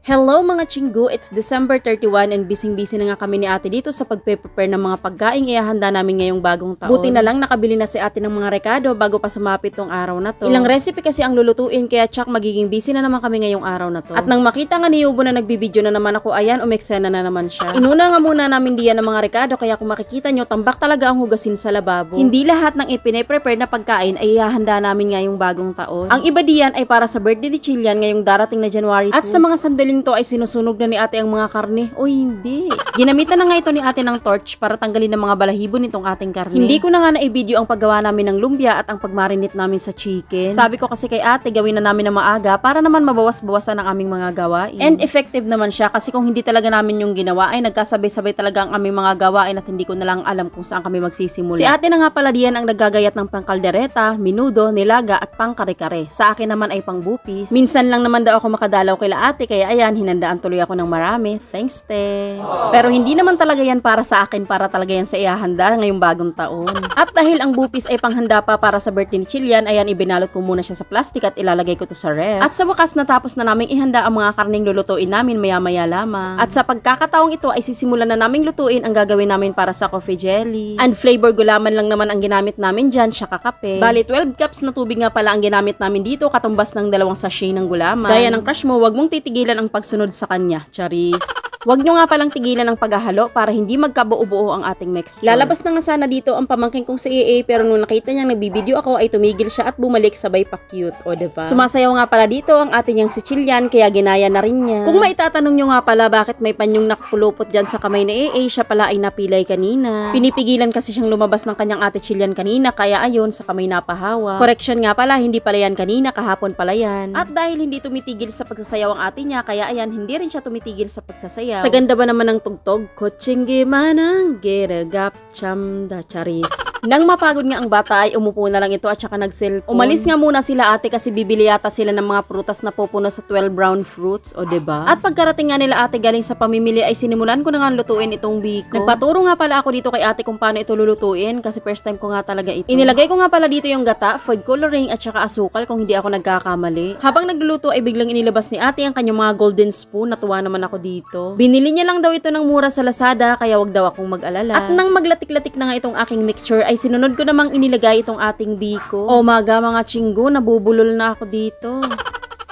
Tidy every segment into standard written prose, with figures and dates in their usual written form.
Hello mga chinggo, it's December 31 and busy-busy na nga kami ni ate dito sa pagpe-prepare ng mga pagkaing ihahanda namin ngayong bagong taon. Buti na lang nakabili na si ate ng mga rekado bago pa sumapit tong araw na to. Ilang recipe kasi ang lulutuin kaya tsak magiging busy na naman kami ngayong araw na to. At nang makita nga ni Yubo na nagbibideo na naman ako, ayan, umeksena na naman siya. Inuna nga muna namin diyan ng mga rekado kaya kung makikita nyo, tambak talaga ang hugasin sa lababo. Hindi lahat ng ipine-prepare na pagkain ay ihahanda namin ngayong bagong taon. Ang iba diyan ay para sa birthday ni Chilian ngayong darating na January 2. At sa mga sandaling to ay sinusunog na ni ate ang mga karne. O hindi. Ginamitan na nga ito ni ate ng torch para tanggalin ang mga balahibo nitong ating karne. Hindi ko na nga na-video ang paggawa namin ng lumpia at ang pagmarinate namin sa chicken. Sabi ko kasi kay ate gawin na namin na maaga para naman mabawas-bawasan ang aming mga gawain. And effective naman siya kasi kung hindi talaga namin yung ginawa ay nagkasabay-sabay talaga ang aming mga gawain at hindi ko na lang alam kung saan kami magsisimula. Si ate na nga pala diyan ang naggagayat ng pangkaldereta, minudo, nilaga at pangkare-kare. Sa akin naman ay pangbupis. Minsan lang naman daw ako makadalaw kila ate kaya ayan, hinandaan tuloy ako ng marami. Thanks, te. Pero hindi naman talaga yan para sa akin, para talaga yan sa ihahanda ngayong bagong taon. At dahil ang bupis ay panghanda pa para sa birthday ni Chilian, ayan, ibinalot ko muna siya sa plastic at ilalagay ko to sa ref. At sa wakas natapos na naming ihanda ang mga karneng lulutuin namin maya-maya lamang. At sa pagkakataong ito ay sisimulan na naming lutuin ang gagawin namin para sa coffee jelly. And flavor gulaman lang naman ang ginamit namin dyan, saka kape. Bali 12 cups na tubig nga pala ang ginamit namin dito, katumbas ng 2 sachet ng gulaman. Gaya ng crush mo, wag mong titigilan ang pagsunod sa kanya. Charis. Huwag nyo nga palang tigilan ang paghahalo para hindi magkabuo-buo ang ating mixture. Lalabas na nga sana dito ang pamangkin kong si AA pero nung nakita niyang nagbibideo ako ay tumigil siya at bumalik sabay pa cute. O diba? Sumasayaw nga pala dito ang ating niyang si Chilian kaya ginaya na rin niya. Kung maitatanong nyo nga pala bakit may panyong nakapulupot dyan sa kamay ni AA, siya pala ay napilay kanina. Pinipigilan kasi siyang lumabas ng kanyang ate Chilian kanina kaya ayun sa kamay napahawa. Correction nga pala, hindi pala yan kanina, kahapon pala yan. At dahil hindi tumitigil sa pagsasayaw ang ate niya kaya ayan, hindi rin siya tumitigil sa pagsasayaw. Sa ganda ba naman ng tugtog? Kochingge manang geragap chamda charis. Nang mapagod nga ang bata ay umupo na lang ito at saka nag-cellphone. Umalis nga muna sila ate kasi bibili yata sila ng mga prutas na pupuno sa 12 brown fruits, o diba? At pagkarating nga nila ate galing sa pamimili ay sinimulan ko na nga lutuin itong biko. Nagpaturo nga pala ako dito kay ate kung paano ito lulutuin kasi first time ko nga talaga ito. Inilagay ko nga pala dito yung gata, food coloring at saka asukal kung hindi ako nagkakamali. Habang nagluluto ay biglang inilabas ni ate ang kanyang mga golden spoon, natuwa naman ako dito. Binili niya lang daw ito ng mura sa Lazada kaya wag daw akong mag-alala. At nang maglatik-latik na nga itong aking mixture ay sinunod ko namang inilagay itong ating biko. O maga mga chinggo, nabubulol na ako dito.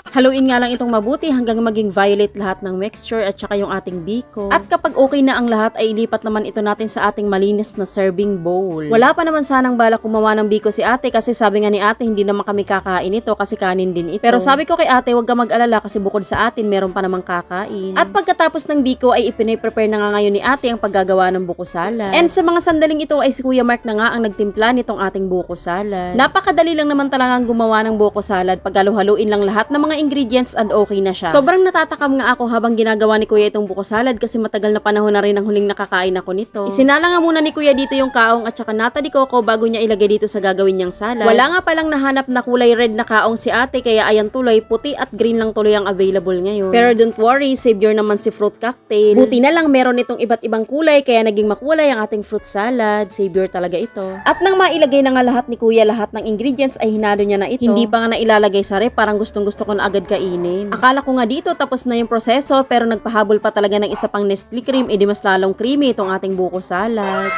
Haluin nga lang itong mabuti hanggang maging violet lahat ng mixture at saka yung ating biko. At kapag okay na ang lahat ay ilipat naman ito natin sa ating malinis na serving bowl. Wala pa naman sanang balak gumawa ng biko si ate kasi sabi nga ni ate hindi naman kami kakain ito kasi kanin din ito. Pero sabi ko kay ate huwag ka mag-alala kasi bukod sa atin meron pa namang kakain. At pagkatapos ng biko ay ipine-prepare na nga ngayon ni ate ang paggagawa ng buko salad. And sa mga sandaling ito ay si Kuya Mark na nga ang nagtimpla nitong ating buko salad. Napakadali lang naman talagang gumawa ng buko salad pag halu-haluin lang lahat ng mga ingredients and okay na siya. Sobrang natatakam nga ako habang ginagawa ni Kuya itong buko salad kasi matagal na panahon na rin ang huling nakakain ako nito. Isinala nga muna ni Kuya dito yung kaong at saka nata di coco bago niya ilagay dito sa gagawin niyang salad. Wala nga palang nahanap na kulay red na kaong si ate kaya ayan tuloy, puti at green lang tuloy ang available ngayon. Pero don't worry, savior naman si fruit cocktail. Buti na lang meron itong iba't ibang kulay kaya naging makulay ang ating fruit salad. Savior talaga ito. At nang mailagay na nga lahat ni Kuya lahat ng ingredients ay hinalo niya na ito. Hindi pa nga na ilalagay sa ref, parang gustong-gusto ko na agad kainin. Akala ko nga dito tapos na yung proseso pero nagpahabol pa talaga ng isa pang Nestle cream, edi mas lalong creamy itong ating buko salad.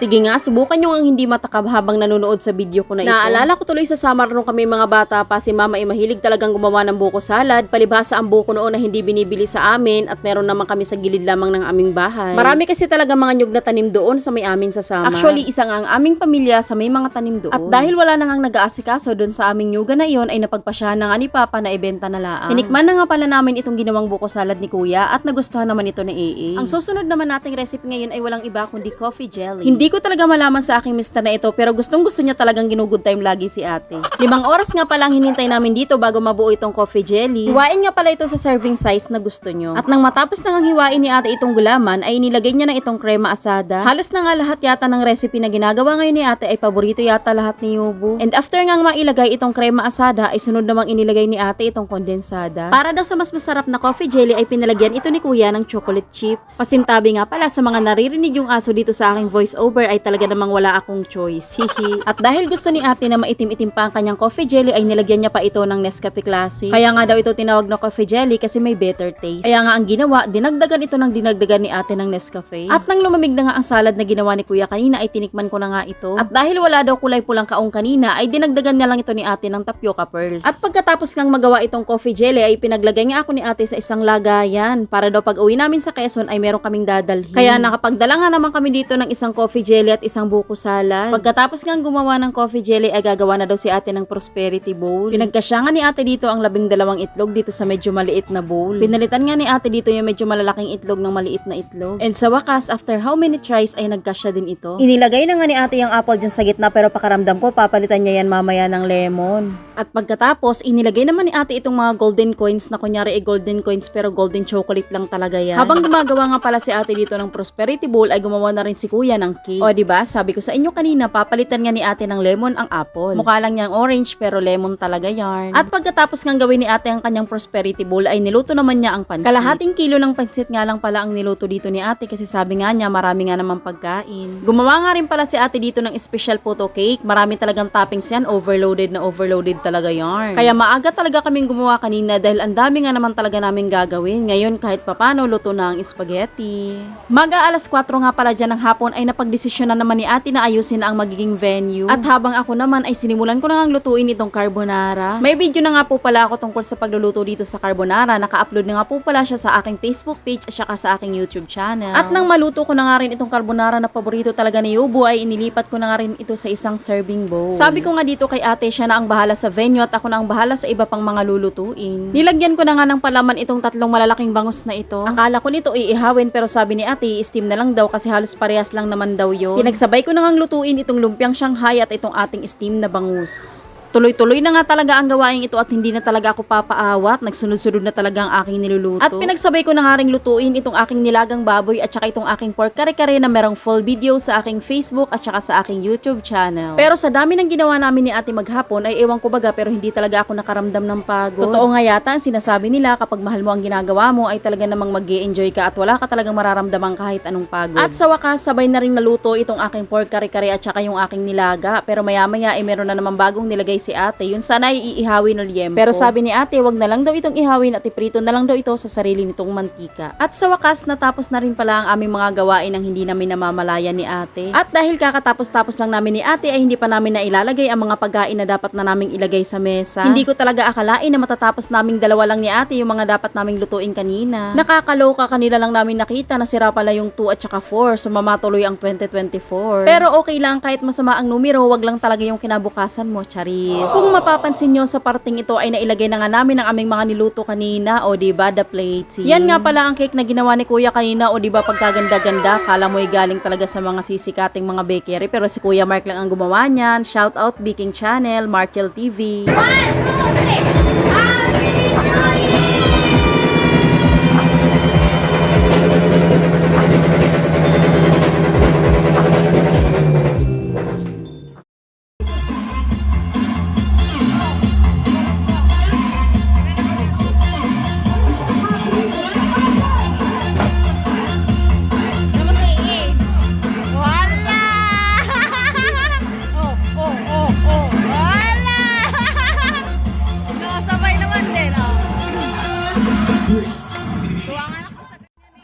Sige nga, subukan nyo ang hindi matakab habang nanonood sa video ko na ito. Naalala ko tuloy sa summer nung kami mga bata pa, si mama ay mahilig talagang gumawa ng buko salad. Palibhasa ang buko noon na hindi binibili sa amin at meron naman kami sa gilid lamang ng aming bahay. Marami kasi talaga mga nyug na tanim doon sa may amin sa summer. Actually, isa nga ang aming pamilya sa may mga tanim doon. At dahil wala na ngang nag-aasikaso doon sa aming nyuga na iyon, ay napagpasyahan na nga ni Papa na ibenta na laang. Tinikman na nga pala namin itong ginawang buko salad ni Kuya at nagustuhan naman ito ni AA. Ang susunod naman nating recipe ngayon ay walang iba kundi coffee jelly. Hindi ko talaga malaman sa aking mister na ito pero gustong gusto niya talagang ginugood time lagi si ate. 5 oras nga palang hinintay namin dito bago mabuo itong coffee jelly. Hiwain nga pala ito sa serving size na gusto nyo. At nang matapos na ngang hiwain ni ate itong gulaman ay nilagay niya na itong krema asada. Halos na nga lahat yata ng recipe na ginagawa ngayon ni ate ay paborito yata lahat ni Yubo. And after ngang mailagay itong krema asada ay sunod namang inilagay ni ate itong kondensada. Para daw sa mas masarap na coffee jelly ay pinalagyan ito ni Kuya ng chocolate chips. Pasintabi nga pala sa mga naririnig yung aso dito sa aking voice over However, ay talaga namang wala akong choice. Hihi. At dahil gusto ni ate na maitim-itim pa ang kanyang coffee jelly, ay nilagyan niya pa ito ng Nescafe Classic. Kaya nga daw ito tinawag na coffee jelly kasi may better taste. Kaya nga ang ginawa, dinagdagan ito ng dinagdagan ni ate ng Nescafe. At nang lumamig na nga ang salad na ginawa ni kuya kanina, ay tinikman ko na nga ito. At dahil wala daw kulay pulang kaong kanina, ay dinagdagan niya lang ito ni ate ng tapioca pearls. At pagkatapos ngang magawa itong coffee jelly, ay pinaglagay nga ako ni ate sa isang lagayan para daw pag uwi namin sa Quezon ay meron kaming dadalhin. Kaya nakapagdala nga naman kami dito ng isang coffee jelly at isang buko salad. Pagkatapos ngang gumawa ng coffee jelly, ay gagawa na daw si ate ng prosperity bowl. Pinagkasya nga ni ate dito ang 12 itlog dito sa medyo maliit na bowl. Pinalitan nga ni ate dito yung medyo malalaking itlog ng maliit na itlog. And sa wakas, after how many tries ay nagkasya din ito. Inilagay na nga ni ate yung apple dyan sa gitna pero pakaramdam ko papalitan niya yan mamaya ng lemon. At pagkatapos, inilagay naman ni ate itong mga golden coins na kunyari ay golden coins pero golden chocolate lang talaga yan. Habang gumagawa nga pala si ate dito ng prosperity bowl ay gumawa na rin si kuya ng cake. O diba, sabi ko sa inyo kanina, papalitan nga ni ate ng lemon ang apple. Mukha lang niyang orange pero lemon talaga yarn. At pagkatapos nga gawin ni ate ang kanyang prosperity bowl ay niluto naman niya ang pansit. Kalahating kilo ng pansit nga lang pala ang niluto dito ni ate kasi sabi nga niya marami nga namang pagkain. Gumawa nga rin pala si ate dito ng special photo cake. Marami talagang toppings yan, overloaded na overloaded talaga yarn. Kaya maaga talaga kaming gumawa kanina dahil ang dami nga naman talaga namin gagawin. Ngayon kahit papano luto na ang spaghetti. Maga alas 4 nga pala dyan ng hapon ay napagdesisyon na naman ni ate na ayusin na ang magiging venue. At habang ako naman ay sinimulan ko na ngang lutuin itong carbonara. May video na nga po pala ako tungkol sa pagluluto dito sa carbonara. Naka-upload na nga po pala siya sa aking Facebook page at saka sa aking YouTube channel. At nang maluto ko na nga rin itong carbonara na paborito talaga ni Yubo ay inilipat ko na nga rin ito sa isang serving bowl. Sabi ko nga dito kay ate siya na ang bahala sa venue at ako na ang bahala sa iba pang mga lulutuin. Nilagyan ko na nga ng palaman itong tatlong malalaking bangus na ito. Akala ko nito iihawin pero sabi ni ate steam na lang daw kasi halos parehas lang naman daw yun. Pinagsabay ko na ngang lutuin itong lumpiang Shanghai at itong ating steam na bangus. Tuloy-tuloy na nga talaga ang gawain ito at hindi na talaga ako papaawat. Nagsunod-sunod na talaga ang aking niluluto. At pinagsabay ko na nga ring lutuin itong aking nilagang baboy at saka itong aking pork kare-kare na merong full video sa aking Facebook at saka sa aking YouTube channel. Pero sa dami ng ginawa namin ni ate maghapon ay ewan ko baga pero hindi talaga ako nakaramdam ng pagod. Totoo nga yata ang sinasabi nila kapag mahal mo ang ginagawa mo ay talaga namang mag-e-enjoy ka at wala ka talagang mararamdaman kahit anong pagod. At sa wakas sabay na rin naluto itong aking pork kare-kare at saka yung aking nilaga. Pero maya-maya ay meron na namang bagong nilagay si ate, yun sana ay iihawin na liempo. Pero sabi ni ate, wag na lang daw itong ihawin at iprito na lang daw ito sa sarili nitong mantika. At sa wakas, natapos na rin pala ang aming mga gawain ng hindi namin namamalayan ni ate. At dahil kakatapos-tapos lang namin ni ate, ay hindi pa namin na ilalagay ang mga pagkain na dapat na naming ilagay sa mesa. Hindi ko talaga akalain na matatapos naming dalawa lang ni ate yung mga dapat naming lutuin kanina. Nakakaloka, kanila lang namin nakita na sira pala yung 2 at saka 4, sumama tuloy ang 2024. Pero okay lang, kahit masama ang numero, wag lang talaga yung kinabukasan mo, charis. Kung mapapansin nyo sa parting ito ay nailagay na nga namin ang aming mga niluto kanina, o diba, the plating. Yan nga pala ang cake na ginawa ni kuya kanina, o diba, pagkaganda-ganda, kala mo'y galing talaga sa mga sisikating mga bakery, pero si Kuya Mark lang ang gumawa niyan. Shout out Baking Channel, Markel TV.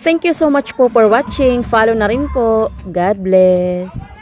Thank you so much po for watching. Follow na rin po. God bless.